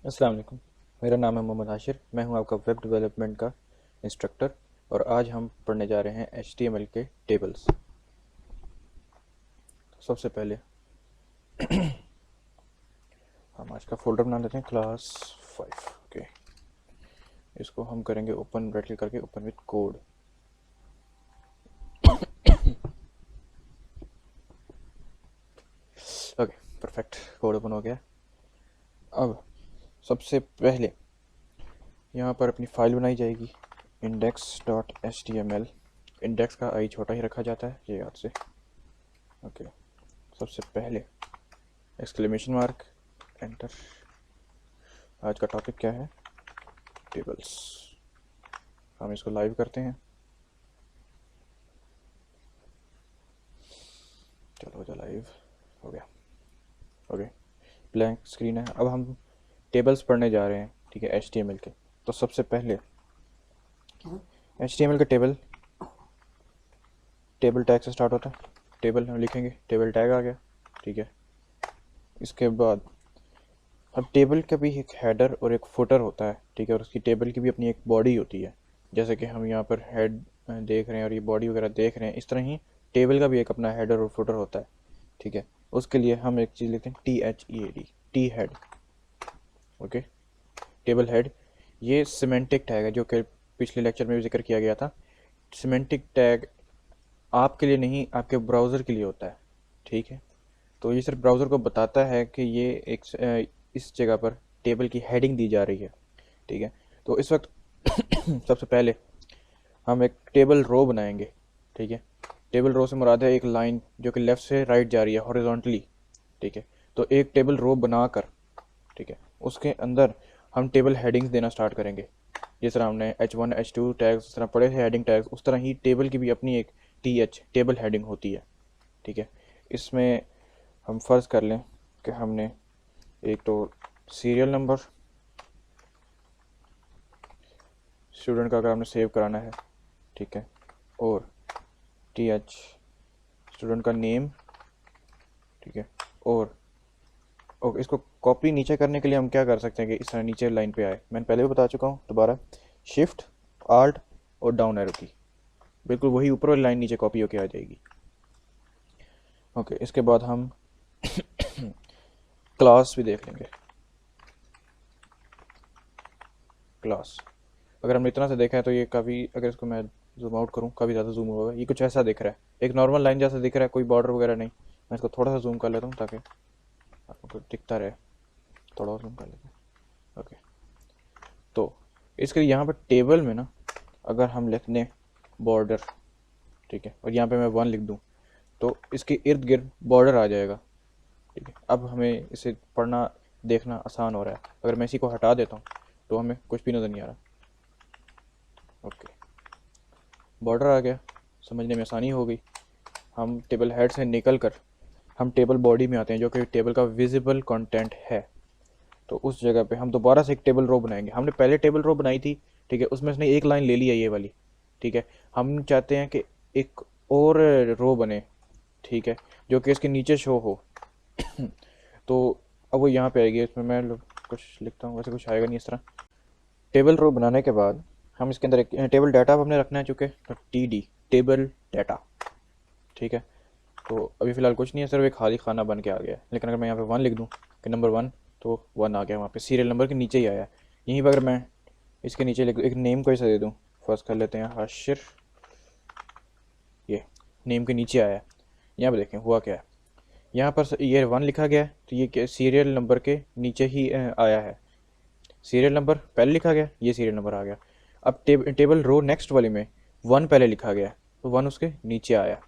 अस्सलाम वालेकुम। मेरा नाम है मोहम्मद हाशिर। मैं हूं आपका वेब डेवलपमेंट का इंस्ट्रक्टर और आज हम पढ़ने जा रहे हैं HTML के टेबल्स। सबसे पहले हम आज का फोल्डर बना लेते हैं क्लास 5। ओके, इसको हम करेंगे ओपन, राइट क्लिक करके open with code. Okay, perfect, code open हो गया। अब सबसे पहले यहाँ पर अपनी फाइल बनाई जाएगी index.html। इंडेक्स का आई छोटा ही रखा जाता है, ये याद से। ओके, सबसे पहले एक्सक्लेमेशन मार्क, एंटर। आज का टॉपिक क्या है? टेबल्स। हम इसको लाइव करते हैं। चलो, हो जा लाइव, हो गया। ओके, ब्लैंक स्क्रीन है। अब हम टेबल्स पढ़ने जा रहे हैं, ठीक है, HTML के। तो सबसे पहले HTML का टेबल टैग से स्टार्ट होता है। टेबल हम लिखेंगे, टेबल टैग आ गया, ठीक है। इसके बाद अब टेबल का भी एक हेडर और एक फुटर होता है, ठीक है, और उसकी टेबल की भी अपनी एक बॉडी होती है। जैसे कि हम यहाँ पर हेड देख रहे हैं और ये बॉडी वगैरह देख रहे हैं, इस तरह ही टेबल का भी एक अपना हेडर और फुटर होता है, ठीक है। उसके लिए हम एक चीज़ लिखते हैं THEAD, T head. Okay, table head. ये सिमेंटिक टैग है जो कि पिछले लेक्चर में भी जिक्र किया गया था। सिमेंटिक टैग आपके लिए नहीं, आपके ब्राउज़र के लिए होता है, ठीक है। तो ये सिर्फ ब्राउज़र को बताता है कि ये एक इस जगह पर टेबल की हेडिंग दी जा रही है, ठीक है। तो इस वक्त सबसे पहले हम एक टेबल रो बनाएंगे, ठीक है। टेबल रो से मुराद है एक लाइन जो कि लेफ़्ट से राइट जा रही है हॉरिजॉन्टली, ठीक है। तो एक टेबल रो बनाकर, ठीक है, उसके अंदर हम टेबल हेडिंग्स देना स्टार्ट करेंगे। जिस तरह हमने H1 H2 टैग्स उस तरह पढ़े थे हेडिंग टैग्स, उस तरह ही टेबल की भी अपनी एक TH टेबल हेडिंग होती है, ठीक है। इसमें हम फ़र्ज़ कर लें कि हमने एक तो सीरियल नंबर स्टूडेंट का अगर हमने सेव कराना है, ठीक है, और TH स्टूडेंट का नेम, ठीक है। और इसको कॉपी नीचे करने के लिए हम क्या कर सकते हैं कि इस तरह नीचे लाइन पे आए। मैंने पहले भी बता चुका हूँ, दोबारा शिफ्ट आल्ट और डाउन एरो की, बिल्कुल वही ऊपर वाली लाइन नीचे कॉपी होके आ जाएगी। ओके, इसके बाद हम क्लास भी देख लेंगे। क्लास, अगर हमने इतना से देखा है तो ये काफ़ी, अगर इसको मैं जूम आउट करूँ, काफ़ी ज़्यादा जूम होगा, ये कुछ ऐसा दिख रहा है, एक नॉर्मल लाइन जैसा दिख रहा है, कोई बॉर्डर वगैरह नहीं। मैं इसको थोड़ा सा जूम कर लेता हूँ ताकि आपको दिखता रहे। थोड़ा और जूम कर लेते हैं। ओके, तो इसके यहाँ पर टेबल में ना, अगर हम लिख दें बॉर्डर, ठीक है, और यहाँ पे मैं 1 लिख दूँ तो इसके इर्द गिर्द बॉर्डर आ जाएगा, ठीक है। अब हमें इसे पढ़ना देखना आसान हो रहा है। अगर मैं इसी को हटा देता हूँ तो हमें कुछ भी नज़र नहीं आ रहा। ओके, बॉर्डर आ गया, समझने में आसानी हो गई। हम टेबल हेड से निकल कर हम टेबल बॉडी में आते हैं, जो कि टेबल का विजिबल कंटेंट है। तो उस जगह पे हम दोबारा से एक टेबल रो बनाएंगे। हमने पहले टेबल रो बनाई थी, ठीक है, उसमें उसने एक लाइन ले ली है, ये वाली, ठीक है। हम चाहते हैं कि एक और रो बने, ठीक है, जो कि इसके नीचे शो हो। तो अब वो यहाँ पे आएगी, इसमें मैं कुछ लिखता हूँ, वैसे कुछ आएगा नहीं इस तरह। टेबल रो बनाने के बाद हम इसके अंदर एक टेबल डाटा हमने रखना है, चूँकि तो TD टेबल डाटा, ठीक है। तो अभी फ़िलहाल कुछ नहीं है, सिर्फ एक खाली खाना बन के आ गया है। लेकिन अगर मैं यहाँ पे 1 लिख दूँ कि नंबर 1, तो 1 आ गया, वहाँ पे सीरियल नंबर के नीचे ही आया है। यहीं पर अगर मैं इसके नीचे लिख एक नेम को ऐसा दे दूँ, फर्स्ट कर लेते हैं हाशिर, ये नेम के नीचे आया है। यहाँ पे देखें हुआ क्या है, यहाँ पर ये 1 लिखा गया है, तो ये सीरियल नंबर के नीचे ही आया है। सीरियल नंबर पहले लिखा गया, ये सीरियल नंबर आ गया। अब टेबल रो नेक्स्ट वाले में 1 पहले लिखा गया, तो 1 उसके नीचे आया,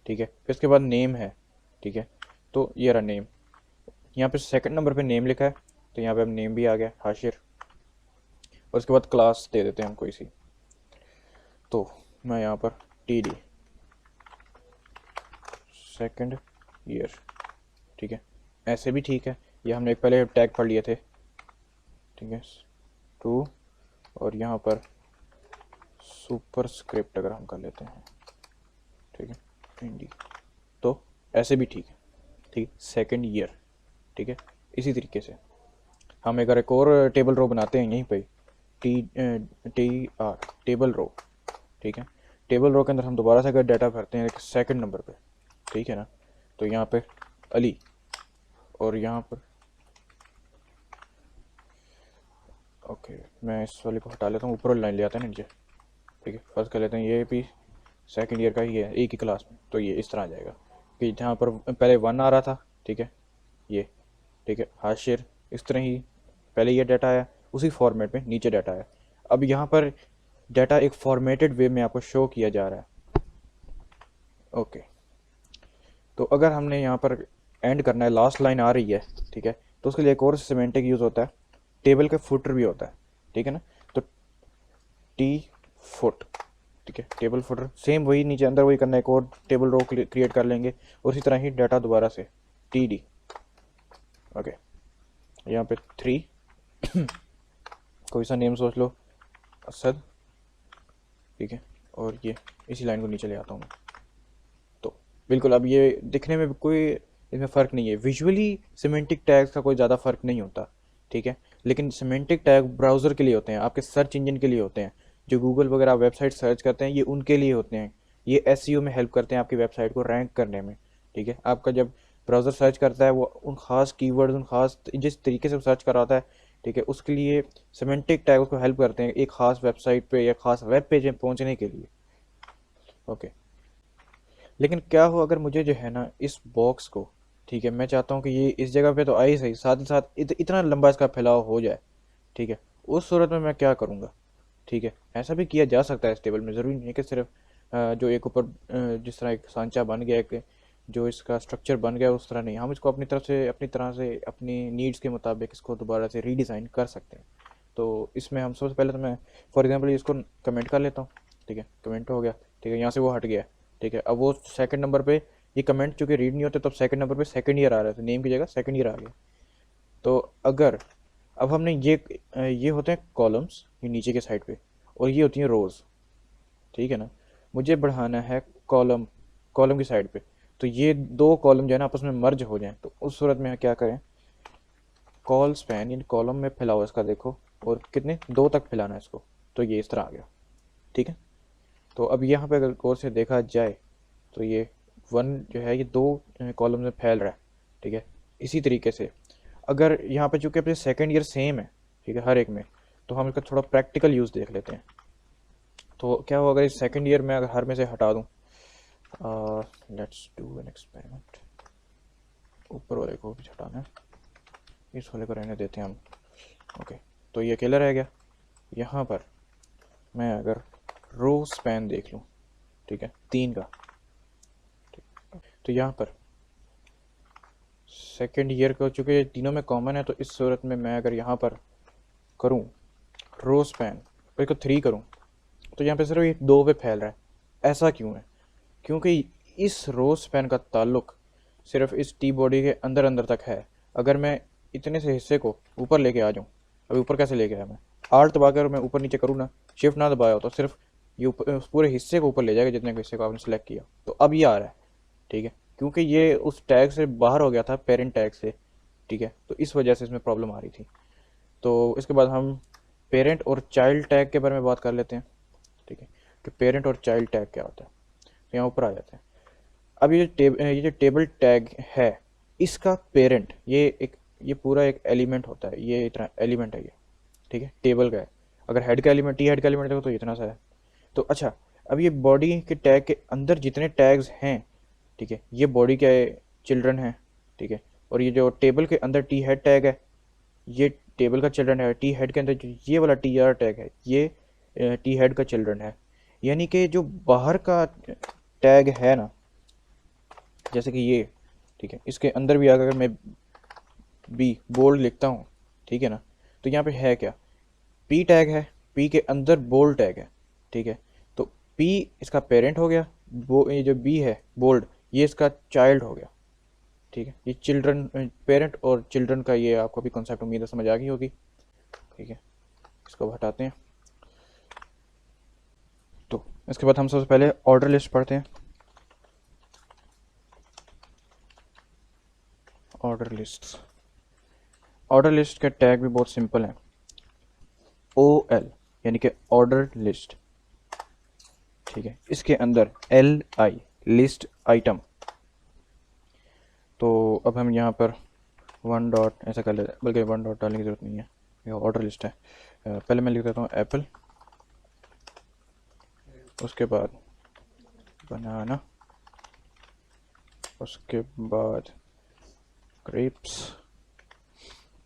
ठीक है। फिर इसके बाद नेम है, ठीक है, तो ये रहा नेम। यहाँ पे सेकंड नंबर पे नेम लिखा है, तो यहाँ पे अब नेम भी आ गया हाशिर। और उसके बाद क्लास दे देते हैं हम कोई सी। तो मैं यहाँ पर TD सेकंड ईयर, ठीक है, ऐसे भी ठीक है। ये हमने एक पहले टैग पढ़ लिए थे, ठीक है, 2, और यहाँ पर सुपर स्क्रिप्ट अगर हम कर लेते हैं, ठीक है, ND, तो ऐसे भी ठीक है, ठीक है, सेकंड ईयर, ठीक है, इसी तरीके से। हम एक और टेबल रो बनाते हैं यहीं पे, T T R table row, ठीक है। टेबल रो के अंदर हम दोबारा से अगर डाटा भरते हैं एक सेकंड नंबर पे, ठीक है ना, तो यहाँ पे अली, और यहाँ पर ओके मैं इस वाले को हटा लेता हूँ, ऊपर वाली लाइन ले आता है ना नीचे, ठीक है। फर्स्ट कर लेते हैं ये भी सेकंड ईयर का ही है, एक ही क्लास में, तो ये इस तरह आ जाएगा कि जहाँ पर पहले 1 आ रहा था, ठीक है, ये, ठीक है, हाशिर इस तरह ही पहले ये डाटा आया, उसी फॉर्मेट में नीचे डाटा आया। अब यहाँ पर डाटा एक फॉर्मेटेड वे में आपको शो किया जा रहा है, ओके। तो अगर हमने यहाँ पर एंड करना है, लास्ट लाइन आ रही है, ठीक है, तो उसके लिए एक और सिमेंटिक यूज़ होता है, टेबल का फुटर भी होता है, ठीक है ना। तो टी फुट, ठीक है, टेबल फुटर सेम वही नीचे अंदर वही करना है, एक और टेबल रो क्रिएट कर लेंगे, और इसी तरह ही डाटा दोबारा से टी डी, ओके। यहाँ पे 3 कोई सा नेम सोच लो, असद, ठीक है, और ये इसी लाइन को नीचे ले आता हूँ मैं। तो बिल्कुल अब ये दिखने में कोई इसमें फ़र्क नहीं है, विजुअली सिमेंटिक टैग्स का कोई ज़्यादा फ़र्क नहीं होता, ठीक है। लेकिन सिमेंटिक टैग ब्राउज़र के लिए होते हैं, आपके सर्च इंजन के लिए होते हैं, जो गूगल वगैरह वेबसाइट सर्च करते हैं ये उनके लिए होते हैं, ये एसईओ में हेल्प करते हैं आपकी वेबसाइट को रैंक करने में, ठीक है। आपका जब ब्राउज़र सर्च करता है वो उन खास कीवर्ड्स, उन खास जिस तरीके से सर्च कर रहा होता है, ठीक है, उसके लिए सिमेंटिक टैग उसको हेल्प करते हैं एक खास वेबसाइट पे या खास वेब पेज में पहुंचने के लिए, ओके। लेकिन क्या हो अगर मुझे जो है ना इस बॉक्स को, ठीक है, मैं चाहता हूँ कि ये इस जगह पे तो आई सही, साथ ही साथ इतना लंबा इसका फैलाव हो जाए, ठीक है, उस सूरत में मैं क्या करूँगा, ठीक है। ऐसा भी किया जा सकता है इस टेबल में, ज़रूरी नहीं है कि सिर्फ जो एक ऊपर जिस तरह एक सांचा बन गया, एक जो इसका स्ट्रक्चर बन गया उस तरह नहीं, हम इसको अपनी तरफ से अपनी तरह से अपनी नीड्स के मुताबिक इसको दोबारा से रीडिज़ाइन कर सकते हैं। तो इसमें हम सबसे पहले तो मैं फॉर एग्जांपल इसको कमेंट कर लेता हूँ, ठीक है, कमेंट हो गया, ठीक है, यहाँ से वो हट गया, ठीक है। अब वो सेकंड नंबर पे ये कमेंट चूँकि रीड नहीं होते, तब सेकंड नंबर पे सेकंड ईयर आ रहा है, तो नेम की जगह सेकंड ईयर आ गया। तो अगर अब हमने ये होते हैं कॉलम्स, ये नीचे के साइड पे, और ये होती हैं रोज़, ठीक है ना। मुझे बढ़ाना है कॉलम, कॉलम की साइड पे, तो ये 2 कॉलम जो है ना आपस में मर्ज हो जाएं, तो उस सूरत में क्या करें, कॉल स्पैन इन कॉलम में फैलाओ इसका, देखो, और कितने 2 तक फैलाना है इसको, तो ये इस तरह आ गया, ठीक है। तो अब यहाँ पे अगर गौर से देखा जाए तो ये 1 जो है ये 2 कॉलम में फैल रहा है, ठीक है। इसी तरीके से अगर यहाँ पे चूँकि अपने सेकेंड ईयर सेम है, ठीक है, हर एक में, तो हम इसका थोड़ा प्रैक्टिकल यूज़ देख लेते हैं। तो क्या होगा अगर इस सेकेंड ईयर में अगर हर में से हटा दूँ, लेट्स डू एन एक्सपेरिमेंट, ऊपर वाले को भी हटाना है, इस वाले को रहने देते हैं हम, ओके। तो ये अकेला रह गया। यहाँ पर मैं अगर रो स्पैन देख लूँ, ठीक है, 3 का, तो यहाँ पर सेकेंड ईयर का चूँकि ये तीनों में कॉमन है, तो इस सूरत में मैं अगर यहाँ पर करूँ रो स्पैन और इसको 3 करूँ, तो यहाँ पे सिर्फ ये 2 पे फैल रहा है। ऐसा क्यों है? क्योंकि इस रो स्पैन का ताल्लुक सिर्फ इस टी बॉडी के अंदर अंदर तक है। अगर मैं इतने से हिस्से को ऊपर लेके आ जाऊँ, अभी ऊपर कैसे लेके आया मैं, आल्ट दबा कर मैं ऊपर नीचे करूँ ना, शिफ्ट ना दबाया हो, तो सिर्फ ये उस पूरे हिस्से को ऊपर ले जाएगा जितने हिस्से को आपने सेलेक्ट किया। तो अब ये आ रहा है, ठीक है, क्योंकि ये उस टैग से बाहर हो गया था, पेरेंट टैग से, ठीक है, तो इस वजह से इसमें प्रॉब्लम आ रही थी। तो इसके बाद हम पेरेंट और चाइल्ड टैग के बारे में बात कर लेते हैं, ठीक है, कि पेरेंट और चाइल्ड टैग क्या होता है। तो यहाँ ऊपर आ जाते हैं। अब ये जो टेबल टैग है, इसका पेरेंट ये पूरा एक एलिमेंट होता है, ये इतना एलिमेंट है ये, ठीक है, टेबल का है। अगर हेड का एलिमेंट, टी हेड का एलिमेंट देखो तो इतना सा है। तो अच्छा, अब ये बॉडी के टैग के अंदर जितने टैग्स हैं, ठीक है, ये बॉडी के चिल्ड्रन हैं, ठीक है, और ये जो टेबल के अंदर टी हेड टैग है, ये टेबल का चिल्ड्रन है। टी हेड के अंदर जो ये वाला टी आर टैग है, ये टी हेड का चिल्ड्रन है। यानी कि जो बाहर का टैग है ना, जैसे कि ये, ठीक है, इसके अंदर भी अगर मैं बी बोल्ड लिखता हूँ, ठीक है ना, तो यहाँ पे है क्या, पी टैग है, पी के अंदर बोल्ड टैग है, ठीक है। तो पी इसका पेरेंट हो गया, ये जो बी है बोल्ड, ये इसका चाइल्ड हो गया, ठीक है। ये चिल्ड्रन, पेरेंट और चिल्ड्रन का ये आपको भी कॉन्सेप्ट उम्मीद है समझ आ गई होगी, ठीक है। इसको हटाते हैं। तो इसके बाद हम सबसे पहले ऑर्डर लिस्ट पढ़ते हैं। ऑर्डर लिस्ट, ऑर्डर लिस्ट के टैग भी बहुत सिंपल हैं, OL यानी कि ऑर्डर लिस्ट, ठीक है। इसके अंदर LI लिस्ट आइटम। तो अब हम यहाँ पर वन डॉट ऐसा कर लेते हैं, बल्कि वन डॉट डालने की ज़रूरत नहीं है, ये ऑर्डर लिस्ट है। पहले मैं लिख देता हूँ एप्पल, उसके बाद बनाना, उसके बाद ग्रेप्स।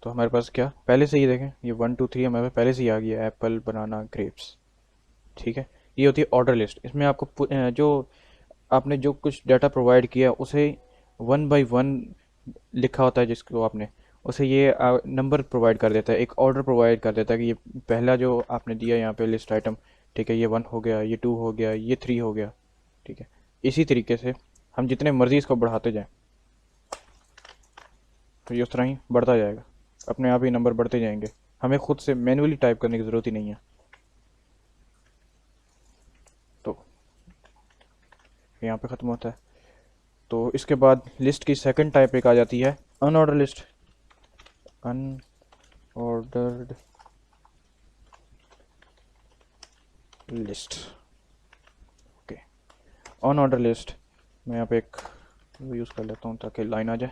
तो हमारे पास क्या पहले से ही देखें, ये 1 2 3 हमारे पास पहले से ही आ गया, एप्पल बनाना ग्रेप्स, ठीक है। ये होती है ऑर्डर लिस्ट। इसमें आपको जो आपने जो कुछ डाटा प्रोवाइड किया उसे 1 बाई 1 लिखा होता है, जिसको आपने उसे ये नंबर प्रोवाइड कर देता है, एक ऑर्डर प्रोवाइड कर देता है कि ये पहला जो आपने दिया यहाँ पे लिस्ट आइटम, ठीक है, ये 1 हो गया, ये 2 हो गया, ये 3 हो गया, ठीक है। इसी तरीके से हम जितने मर्जी इसको बढ़ाते जाएं तो ये उस तरह ही बढ़ता जाएगा, अपने आप ही नंबर बढ़ते जाएंगे, हमें खुद से मैन्युअली टाइप करने की ज़रूरत ही नहीं है। तो यहाँ पे ख़त्म होता है। तो इसके बाद लिस्ट की सेकंड टाइप एक आ जाती है unordered list. Unordered list, okay. Unordered list मैं यहाँ पे एक यूज़ कर लेता हूँ ताकि लाइन आ जाए।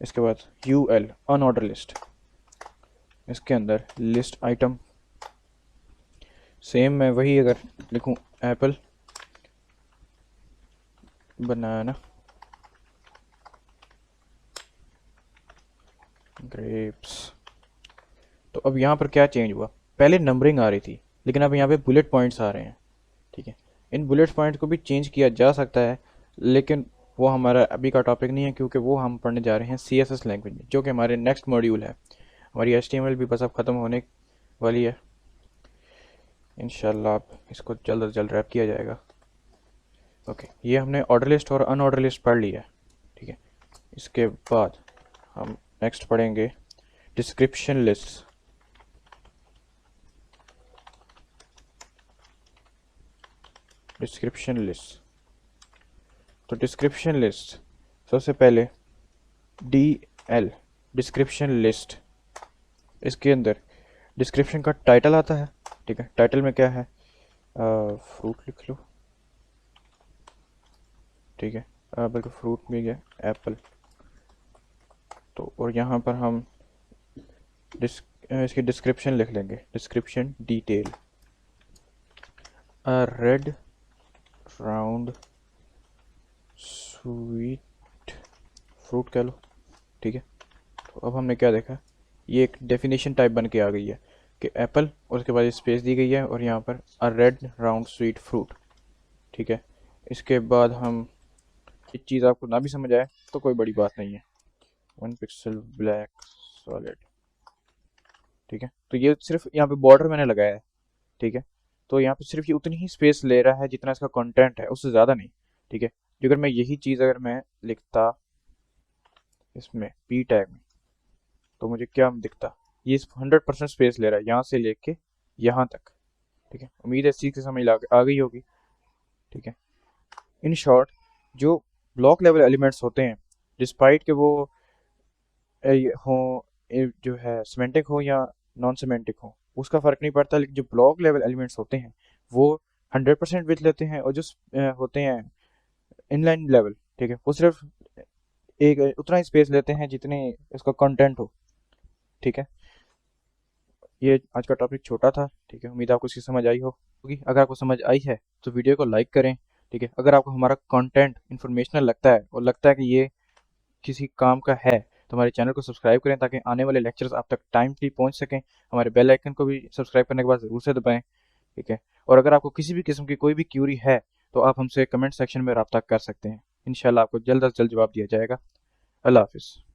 इसके बाद UL अनऑर्डर लिस्ट, इसके अंदर लिस्ट आइटम सेम मैं वही अगर लिखूँ एप्पल बनाना ग्रेप्स। तो अब यहाँ पर क्या चेंज हुआ, पहले नंबरिंग आ रही थी लेकिन अब यहाँ पे बुलेट पॉइंट्स आ रहे हैं, ठीक है। इन बुलेट पॉइंट्स को भी चेंज किया जा सकता है, लेकिन वो हमारा अभी का टॉपिक नहीं है, क्योंकि वो हम पढ़ने जा रहे हैं CSS लैंग्वेज में, जो कि हमारे नेक्स्ट मॉड्यूल है। हमारी HTML भी बस अब ख़त्म होने वाली है, इंशाल्लाह अब इसको जल्द अज जल्द रैप किया जाएगा। ओके, ये हमने ऑर्डर लिस्ट और अनऑर्डर लिस्ट पढ़ ली है, ठीक है। इसके बाद हम नेक्स्ट पढ़ेंगे डिस्क्रिप्शन लिस्ट। डिस्क्रिप्शन लिस्ट, तो डिस्क्रिप्शन लिस्ट सबसे पहले DL डिस्क्रिप्शन लिस्ट, इसके अंदर डिस्क्रिप्शन का टाइटल आता है, ठीक है। टाइटल में क्या है, फ्रूट लिख लो, ठीक है, बल्कि फ्रूट में गया एप्पल। तो और यहाँ पर हम इसकी डिस्क्रिप्शन लिख लेंगे, description detail, red round sweet fruit कह लो, ठीक है। तो अब हमने क्या देखा, ये एक डेफिनेशन टाइप बन के आ गई है कि एप्पल और उसके बाद स्पेस दी गई है और यहाँ पर अ रेड राउंड स्वीट फ्रूट, ठीक है। इसके बाद हम एक चीज़ आपको ना भी समझ आए तो कोई बड़ी बात नहीं है, 1 पिक्सल ब्लैक सॉलिड, ठीक है। तो ये सिर्फ यहाँ पे बॉर्डर मैंने लगाया है, ठीक है। तो यहाँ पे सिर्फ ये उतनी ही स्पेस ले रहा है जितना इसका कंटेंट है, उससे ज़्यादा नहीं, ठीक है। जो अगर मैं यही चीज़ अगर मैं लिखता इसमें P टैग में, तो मुझे क्या दिखता, ये 100% स्पेस ले रहा है यहाँ से लेके यहाँ तक, ठीक है। उम्मीद है इस चीज़ की समझ आ गई होगी, ठीक है। इन शॉर्ट, जो ब्लॉक लेवल एलिमेंट्स होते हैं, डिस्पाइट के वो हो जो है सिमेंटिक हो या नॉन सिमेंटिक हो, उसका फ़र्क नहीं पड़ता, लेकिन जो ब्लॉक लेवल एलिमेंट्स होते हैं वो 100% विड्थ लेते हैं, और जो होते हैं इनलाइन लेवल, ठीक है, वो सिर्फ एक उतना ही स्पेस लेते हैं जितने इसका कंटेंट हो, ठीक है। ये आज का टॉपिक छोटा था, ठीक है। उम्मीद है आपको इसकी समझ आई होगी। अगर आपको समझ आई है तो वीडियो को लाइक करें, ठीक है। अगर आपको हमारा कंटेंट इन्फॉर्मेशनल लगता है और लगता है कि ये किसी काम का है, तो हमारे चैनल को सब्सक्राइब करें ताकि आने वाले लेक्चर्स आप तक टाइमली पहुंच सकें। हमारे बेल आइकन को भी सब्सक्राइब करने के बाद ज़रूर से दबाएं, ठीक है। और अगर आपको किसी भी किस्म की कोई भी क्यूरी है तो आप हमसे कमेंट सेक्शन में रब्ता कर सकते हैं, इंशाल्लाह आपको जल्द अज जल्द जवाब दिया जाएगा। अल्लाह हाफिज़।